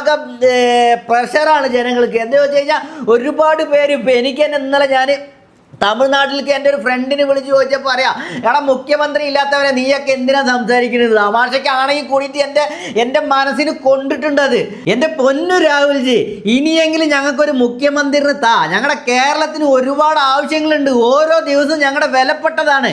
ആകെ പ്രഷറാണ് ജനങ്ങൾക്ക്. എന്താ വെച്ച് കഴിഞ്ഞാൽ ഒരുപാട് പേര് ഇപ്പം എനിക്ക് തന്നെ ഇന്നലെ ഞാൻ തമിഴ്നാട്ടിലേക്ക് എൻ്റെ ഒരു ഫ്രണ്ടിനെ വിളിച്ച് ചോദിച്ചപ്പോൾ പറയാം, എടാ മുഖ്യമന്ത്രി ഇല്ലാത്തവരെ നീയൊക്കെ എന്തിനാ സംസാരിക്കുന്നത്, തമാശയ്ക്കാണെങ്കിൽ കൂടിയിട്ട് എൻ്റെ മനസ്സിന് കൊണ്ടിട്ടുണ്ട് അത്. എൻ്റെ പൊന്നു രാഹുൽജി, ഇനിയെങ്കിലും ഞങ്ങൾക്കൊരു മുഖ്യമന്ത്രിനെ താ. ഞങ്ങളുടെ കേരളത്തിന് ഒരുപാട് ആവശ്യങ്ങളുണ്ട്, ഓരോ ദിവസവും ഞങ്ങളുടെ വിലപ്പെട്ടതാണ്.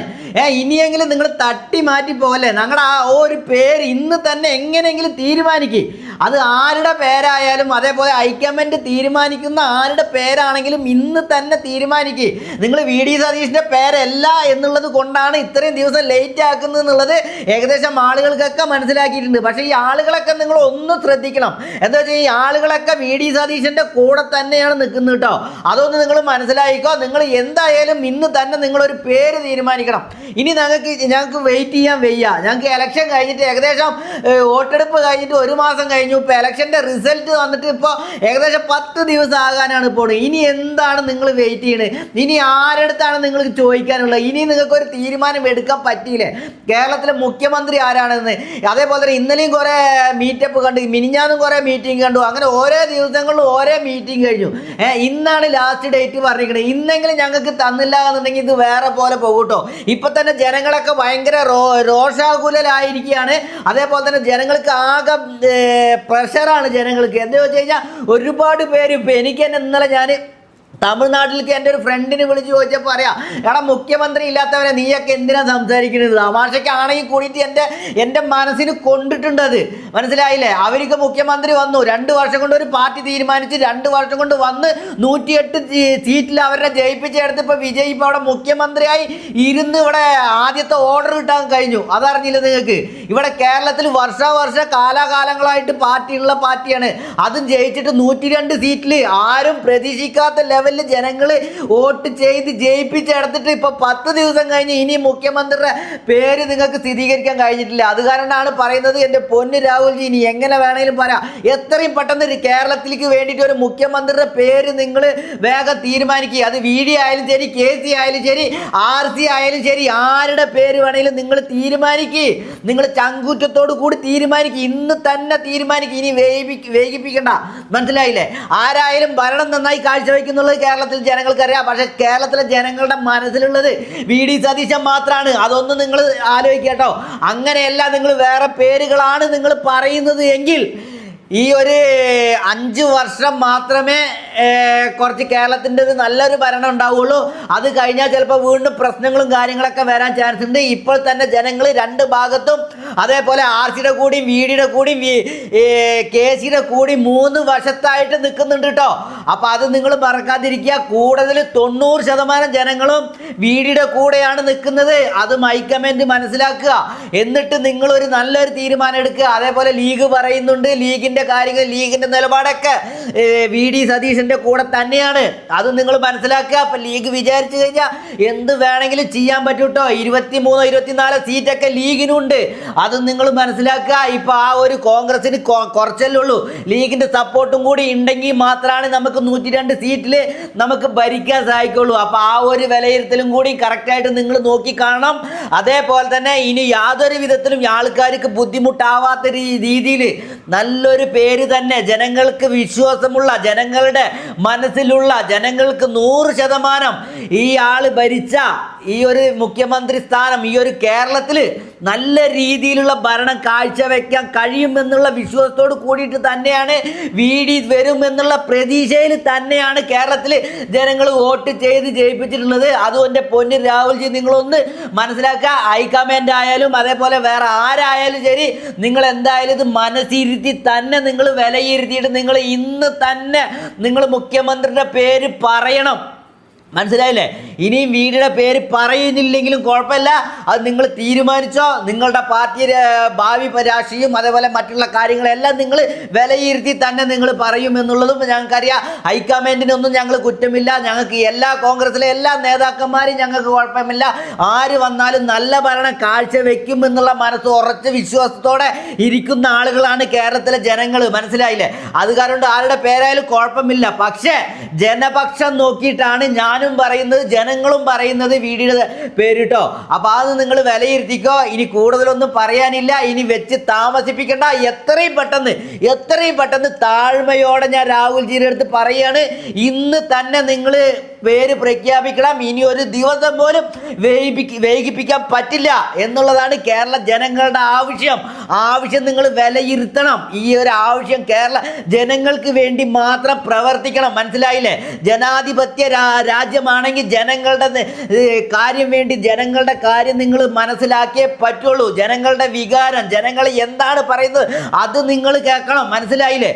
ഇനിയെങ്കിലും നിങ്ങൾ തട്ടി മാറ്റി പോലെ ഞങ്ങളുടെ ആ ഒരു പേര് ഇന്ന് തന്നെ എങ്ങനെയെങ്കിലും തീരുമാനിക്കുക. അത് ആരുടെ പേരായാലും അതേപോലെ ഹൈക്കമാൻഡ് തീരുമാനിക്കുന്ന ആരുടെ പേരാണെങ്കിലും ഇന്ന് തന്നെ തീരുമാനിക്കുക. നിങ്ങൾ VD സതീഷിൻ്റെ പേരല്ല എന്നുള്ളത് കൊണ്ടാണ് ഇത്രയും ദിവസം ലേറ്റ് ആക്കുന്നത് എന്നുള്ളത് ഏകദേശം ആളുകൾക്കൊക്കെ മനസ്സിലാക്കിയിട്ടുണ്ട്. പക്ഷേ ഈ ആളുകളൊക്കെ നിങ്ങൾ ഒന്ന് ശ്രദ്ധിക്കണം. എന്താ വെച്ചാൽ ഈ ആളുകളൊക്കെ VD സതീഷിൻ്റെ കൂടെ തന്നെയാണ് നിൽക്കുന്നത് കേട്ടോ. അതൊന്ന് നിങ്ങൾ മനസ്സിലാക്കിക്കോ. നിങ്ങൾ എന്തായാലും ഇന്ന് തന്നെ നിങ്ങളൊരു പേര് തീരുമാനിക്കണം. ഇനി ഞങ്ങൾക്ക് വെയിറ്റ് ചെയ്യാൻ വയ്യ. ഞങ്ങൾക്ക് ഇലക്ഷൻ കഴിഞ്ഞിട്ട് ഏകദേശം വോട്ടെടുപ്പ് കഴിഞ്ഞിട്ട് 1 മാസം കഴിഞ്ഞു. ഇപ്പോൾ ഇലക്ഷൻ്റെ റിസൾട്ട് വന്നിട്ട് ഇപ്പോൾ ഏകദേശം 10 ദിവസം ആകാനാണ് ഇപ്പോൾ. ഇനി എന്താണ് നിങ്ങൾ വെയിറ്റ് ചെയ്യണത്? ഇനി ആരെടുത്താണ് നിങ്ങൾക്ക് ചോദിക്കാനുള്ളത്? ഇനി നിങ്ങൾക്കൊരു തീരുമാനം എടുക്കാൻ പറ്റിയില്ലേ? കേരളത്തിലെ മുഖ്യമന്ത്രി ആരാണെന്ന്. അതേപോലെ തന്നെ ഇന്നലെയും കുറേ മീറ്റപ്പ് കണ്ടു, മിനിഞ്ഞാന്നും കുറേ മീറ്റിംഗ് കണ്ടു. അങ്ങനെ ഓരോ ദിവസങ്ങളിലും ഓരോ മീറ്റിംഗ് കഴിഞ്ഞു. ഇന്നാണ് ലാസ്റ്റ് ഡേറ്റ് പറഞ്ഞിരിക്കുന്നത്. ഇന്നെങ്കിലും ഞങ്ങൾക്ക് തന്നില്ല എന്നുണ്ടെങ്കിൽ ഇത് വേറെ പോലെ പോകും കേട്ടോ. ഇപ്പം തന്നെ ജനങ്ങളൊക്കെ ഭയങ്കര രോഷാകുലരായിരിക്കുകയാണ്. അതേപോലെ തന്നെ ജനങ്ങൾക്ക് ആകെ പ്രഷറാണ് ജനങ്ങൾക്ക്. എന്താ വെച്ച് കഴിഞ്ഞാൽ ഒരുപാട് പേര് ഇപ്പം എനിക്ക് തന്നെ ഇന്നലെ ഞാൻ തമിഴ്നാട്ടിലേക്ക് എൻ്റെ ഒരു ഫ്രണ്ടിനെ വിളിച്ച് ചോദിച്ചപ്പോൾ പറയാം, എടാ മുഖ്യമന്ത്രി ഇല്ലാത്തവരെ നീയൊക്കെ എന്തിനാ സംസാരിക്കുന്നത്, തമാശയ്ക്കാണെങ്കിൽ കൂടിയിട്ട് എൻ്റെ മനസ്സിന് കൊണ്ടിട്ടുണ്ട് അത്. മനസ്സിലായില്ലേ? അവർക്ക് മുഖ്യമന്ത്രി വന്നു, 2 വർഷം കൊണ്ട് ഒരു പാർട്ടി തീരുമാനിച്ച് 2 വർഷം കൊണ്ട് വന്ന് 108 സീറ്റിൽ അവരെ ജയിപ്പിച്ചെടുത്ത് ഇപ്പോൾ വിജയ് ഇപ്പോൾ അവിടെ മുഖ്യമന്ത്രിയായി ഇരുന്ന് ഇവിടെ ആദ്യത്തെ ഓർഡർ കിട്ടാൻ കഴിഞ്ഞു. അതറിഞ്ഞില്ല നിങ്ങൾക്ക്? ഇവിടെ കേരളത്തിൽ വർഷാവർഷം കാലാകാലങ്ങളായിട്ട് പാർട്ടിയുള്ള പാർട്ടിയാണ്. അതും ജയിച്ചിട്ട് 102 സീറ്റിൽ ആരും പ്രതീക്ഷിക്കാത്ത ലെവലിൽ ജനങ്ങൾ വോട്ട് ചെയ്ത് ജയിപ്പിച്ചെടുത്തിട്ട് ഇപ്പോൾ 10 ദിവസം കഴിഞ്ഞ് ഇനി മുഖ്യമന്ത്രിയുടെ പേര് നിങ്ങൾക്ക് സ്ഥിരീകരിക്കാൻ കഴിഞ്ഞിട്ടില്ല. അത് കാരണമാണ് പറയുന്നത്, എൻ്റെ പൊന്ന് രാഹുൽജി, ഇനി എങ്ങനെ വേണമെങ്കിലും പറയാം, എത്രയും പെട്ടെന്ന് കേരളത്തിലേക്ക് വേണ്ടിയിട്ട് ഒരു മുഖ്യമന്ത്രിയുടെ പേര് നിങ്ങൾ വേഗം തീരുമാനിക്കുക. അത് VD ആയാലും ശരി, KC ആയാലും ശരി, RC ആയാലും ശരി, ആരുടെ പേര് വേണമെങ്കിലും നിങ്ങൾ തീരുമാനിക്കുക. നിങ്ങൾ ചങ്കൂറ്റത്തോടു കൂടി തീരുമാനിക്കുക. ഇന്ന് തന്നെ തീരുമാനിക്കുക. ഇനി വൈകിപ്പിക്കണ്ട. മനസ്സിലായില്ലേ? ആരായാലും ഭരണം നന്നായി കാഴ്ചവെക്കുന്നുള്ളത് കേരളത്തിൽ ജനങ്ങൾക്കറിയാം. പക്ഷെ കേരളത്തിലെ ജനങ്ങളുടെ മനസ്സിലുള്ളത് VD സതീശൻ മാത്രമാണ്. അതൊന്നും നിങ്ങൾ ആലോചിക്കട്ടോ. അങ്ങനെയല്ല നിങ്ങൾ വേറെ പേരുകളാണ് നിങ്ങൾ പറയുന്നത് എങ്കിൽ ഈ ഒരു 5 വർഷം മാത്രമേ കുറച്ച് കേരളത്തിൻ്റെ ഒരു നല്ലൊരു ഭരണം ഉണ്ടാവുള്ളൂ. അത് കഴിഞ്ഞാൽ ചിലപ്പോൾ വീണ്ടും പ്രശ്നങ്ങളും കാര്യങ്ങളൊക്കെ വരാൻ ചാൻസ് ഉണ്ട്. ഇപ്പോൾ തന്നെ ജനങ്ങൾ 2 ഭാഗത്തും അതേപോലെ RCയുടെ കൂടിയും VDയുടെ കൂടിയും KCയുടെ കൂടി 3 വർഷത്തായിട്ട് നിൽക്കുന്നുണ്ട് കേട്ടോ. അപ്പോൾ അത് നിങ്ങൾ മറക്കാതിരിക്കുക. കൂടുതൽ 90% ജനങ്ങളും VDയുടെ കൂടെയാണ് നിൽക്കുന്നത്. അത് ഹൈക്കമാൻഡ് മനസ്സിലാക്കുക. എന്നിട്ട് നിങ്ങളൊരു നല്ലൊരു തീരുമാനം എടുക്കുക. അതേപോലെ ലീഗ് പറയുന്നുണ്ട്, ലീഗിൻ്റെ കാര്യങ്ങൾ, ലീഗിൻ്റെ നിലപാടൊക്കെ VD സതീശൻ്റെ കൂടെ തന്നെയാണ്. അത് നിങ്ങൾ മനസ്സിലാക്കുക. അപ്പം ലീഗ് വിചാരിച്ചു കഴിഞ്ഞാൽ എന്ത് വേണമെങ്കിലും ചെയ്യാൻ പറ്റും കേട്ടോ. 23-24 സീറ്റൊക്കെ ലീഗിനുണ്ട്. അതും നിങ്ങൾ മനസ്സിലാക്കുക. ഇപ്പം ആ ഒരു കോൺഗ്രസിന് കുറച്ചല്ലേ ഉള്ളൂ. ലീഗിൻ്റെ സപ്പോർട്ടും കൂടി ഉണ്ടെങ്കിൽ മാത്രമാണ് നമുക്ക് 102 സീറ്റിൽ നമുക്ക് ഭരിക്കാൻ സാധിക്കുള്ളൂ. അപ്പോൾ ആ ഒരു വിലയിരുത്തലും കൂടി കറക്റ്റായിട്ട് നിങ്ങൾ നോക്കിക്കാണണം. അതേപോലെ തന്നെ ഇനി യാതൊരു വിധത്തിലും ആൾക്കാർക്ക് ബുദ്ധിമുട്ടാവാത്ത രീതിയിൽ നല്ലൊരു പേര് തന്നെ, ജനങ്ങൾക്ക് വിശ്വാസമുള്ള, ജനങ്ങളുടെ മനസ്സിലുള്ള, ജനങ്ങൾക്ക് 100% ഈ ആൾ ഭരിച്ച ഈ ഒരു മുഖ്യമന്ത്രി സ്ഥാനം ഈ ഒരു കേരളത്തിൽ നല്ല രീതിയിലുള്ള ഭരണം കാഴ്ചവെക്കാൻ കഴിയുമെന്നുള്ള വിശ്വാസത്തോട് കൂടിയിട്ട് തന്നെയാണ് VD വരുമെന്നുള്ള പ്രതീക്ഷയിൽ തന്നെയാണ് കേരളത്തിൽ ജനങ്ങൾ വോട്ട് ചെയ്ത് ജയിപ്പിച്ചിട്ടുള്ളത്. അതുകൊണ്ട് പൊന്ന് രാഹുൽജി, നിങ്ങളൊന്ന് മനസ്സിലാക്കുക. ഹൈക്കമാൻഡ് ആയാലും അതേപോലെ വേറെ ആരായാലും ശരി, നിങ്ങൾ എന്തായാലും ഇത് മനസ്സിരുത്തി തന്നെ നിങ്ങൾ വിലയിരുത്തിയിട്ട് നിങ്ങൾ ഇന്ന് തന്നെ നിങ്ങൾ മുഖ്യമന്ത്രിയുടെ പേര് പറയണം. മനസ്സിലായില്ലേ? ഇനിയും VDയുടെ പേര് പറയുന്നില്ലെങ്കിലും കുഴപ്പമില്ല. അത് നിങ്ങൾ തീരുമാനിച്ചോ. നിങ്ങളുടെ പാർട്ടിയുടെ ഭാവി രാഷ്ട്രീയം അതേപോലെ മറ്റുള്ള കാര്യങ്ങളെല്ലാം നിങ്ങൾ വിലയിരുത്തി തന്നെ നിങ്ങൾ പറയുമെന്നുള്ളതും ഞങ്ങൾക്കറിയാം. ഹൈക്കമാൻഡിനൊന്നും ഞങ്ങൾ കുറ്റമില്ല. ഞങ്ങൾക്ക് കോൺഗ്രസിലെ എല്ലാ നേതാക്കന്മാരും ഞങ്ങൾക്ക് കുഴപ്പമില്ല. ആര് വന്നാലും നല്ല ഭരണം കാഴ്ചവെക്കും എന്നുള്ള മനസ്സ് ഉറച്ച വിശ്വാസത്തോടെ ഇരിക്കുന്ന ആളുകളാണ് കേരളത്തിലെ ജനങ്ങൾ. മനസ്സിലായില്ലേ? അത് കാരണം ആരുടെ പേരായാലും കുഴപ്പമില്ല. പക്ഷേ ജനപക്ഷം നോക്കിയിട്ടാണ് ഞാൻ ഞാനും പറയുന്നത് ജനങ്ങളും പറയുന്നത് വീഡിയോയുടെ പേരിട്ടോ. അപ്പോൾ അത് നിങ്ങൾ വിലയിരുത്തിക്കോ. ഇനി കൂടുതലൊന്നും പറയാനില്ല, ഇനി വെച്ച് താമസിപ്പിക്കണ്ട. എത്രയും പെട്ടെന്ന് താഴ്മയോടെ ഞാൻ രാഹുൽജിയുടെ അടുത്ത് പറയാണ്, ഇന്ന് തന്നെ നിങ്ങൾ പേര് പ്രഖ്യാപിക്കണം. ഇനി ഒരു ദിവസം പോലും വൈകിപ്പിക്കാൻ പറ്റില്ല എന്നുള്ളതാണ് കേരള ജനങ്ങളുടെ ആവശ്യം നിങ്ങൾ വിലയിരുത്തണം. ഈ ഒരു ആവശ്യം കേരള ജനങ്ങൾക്ക് വേണ്ടി മാത്രം പ്രവർത്തിക്കണം. മനസ്സിലായില്ലേ? ജനാധിപത്യ രാജ്യമാണെങ്കിൽ ജനങ്ങളുടെ ജനങ്ങളുടെ കാര്യം നിങ്ങൾ മനസ്സിലാക്കിയേ പറ്റുള്ളൂ. ജനങ്ങളുടെ വികാരം, ജനങ്ങൾ എന്താണ് പറയുന്നത് അത് നിങ്ങൾ കേൾക്കണം. മനസ്സിലായില്ലേ?